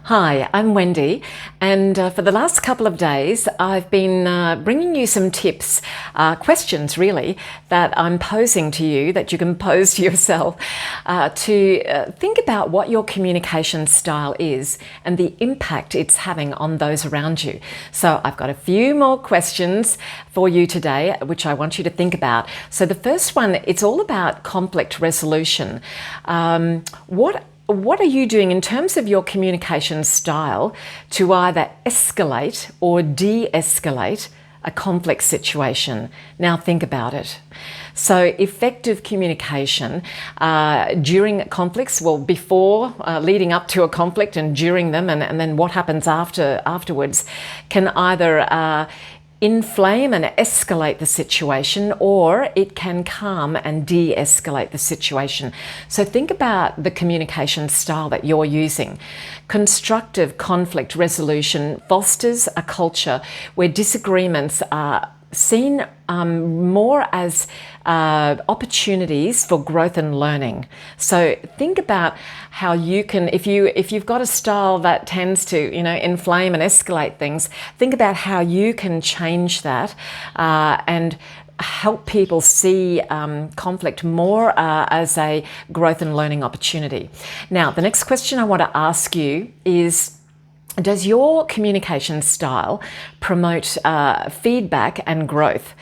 Hi, I'm Wendy, and for the last couple of days I've been bringing you some tips, questions really, that I'm posing to you, that you can pose to yourself, to think about what your communication style is and the impact it's having on those around you. So I've got a few more questions for you today, which I want you to think about. So the first one, it's all about conflict resolution. What are you doing in terms of your communication style to either escalate or de-escalate a conflict situation? Now think about it. So effective communication during conflicts, well, before, leading up to a conflict and during them, and then what happens afterwards, can either inflame and escalate the situation, or it can calm and de-escalate the situation. So think about the communication style that you're using. Constructive conflict resolution fosters a culture where disagreements are seen more as opportunities for growth and learning. So think about how you can, if you've got a style that tends to, inflame and escalate things, think about how you can change that and help people see conflict more as a growth and learning opportunity. Now, the next question I want to ask you is, does your communication style promote feedback and growth?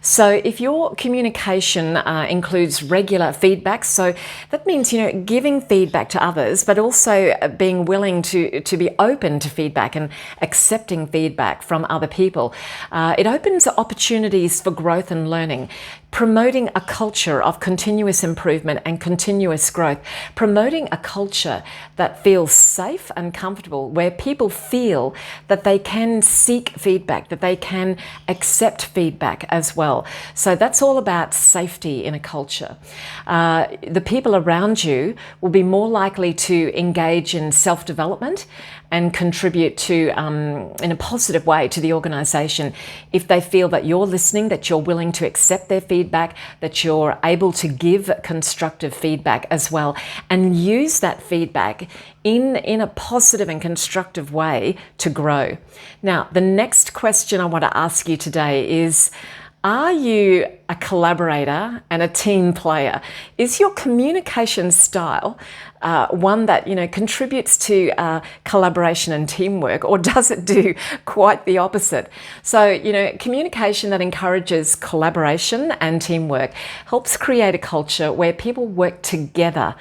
So if your communication includes regular feedback, so that means, giving feedback to others, but also being willing to be open to feedback and accepting feedback from other people, it opens opportunities for growth and learning. Promoting a culture of continuous improvement and continuous growth, promoting a culture that feels safe and comfortable, where people feel that they can seek feedback, that they can accept feedback as well. So that's all about safety in a culture. The people around you will be more likely to engage in self-development and contribute to, in a positive way, to the organisation if they feel that you're listening, that you're willing to accept their feedback, that you're able to give constructive feedback as well, and use that feedback in a positive and constructive way to grow. Now, the next question I want to ask you today is, are you a collaborator and a team player? Is your communication style one that contributes to collaboration and teamwork, or does it do quite the opposite? So communication that encourages collaboration and teamwork helps create a culture where people work together.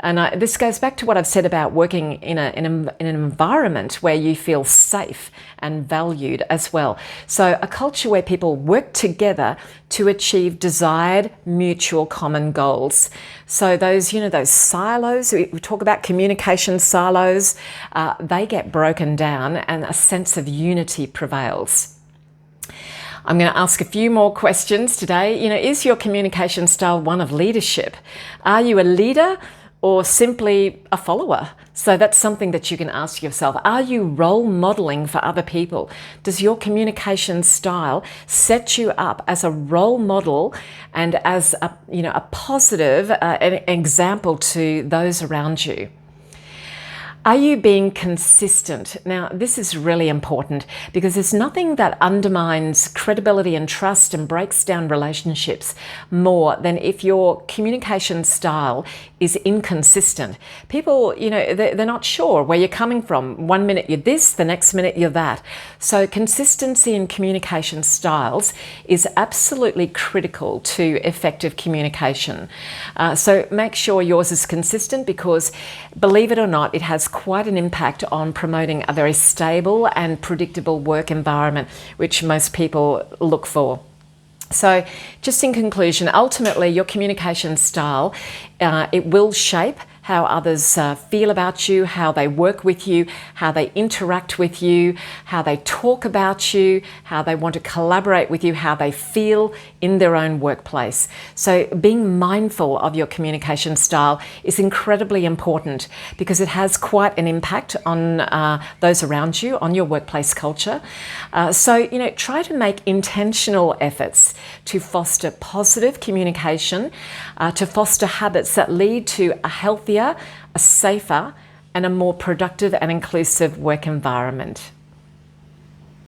And this goes back to what I've said about working in an environment where you feel safe and valued as well. So a culture where people work together to achieve desired mutual common goals. So those silos, we talk about communication silos, they get broken down and a sense of unity prevails. I'm going to ask a few more questions today. Is your communication style one of leadership? Are you a leader or simply a follower? So that's something that you can ask yourself. Are you role modeling for other people? Does your communication style set you up as a role model and as a positive an example to those around you? Are you being consistent? Now, this is really important because there's nothing that undermines credibility and trust and breaks down relationships more than if your communication style is inconsistent. People, they're not sure where you're coming from. One minute you're this, the next minute you're that. So consistency in communication styles is absolutely critical to effective communication. So make sure yours is consistent, because believe it or not, it has quite an impact on promoting a very stable and predictable work environment, which most people look for. So just in conclusion, ultimately your communication style, it will shape how others feel about you, how they work with you, how they interact with you, how they talk about you, how they want to collaborate with you, how they feel in their own workplace. So being mindful of your communication style is incredibly important, because it has quite an impact on those around you, on your workplace culture. So try to make intentional efforts to foster positive communication, to foster habits that lead to a healthier, a safer, and a more productive and inclusive work environment.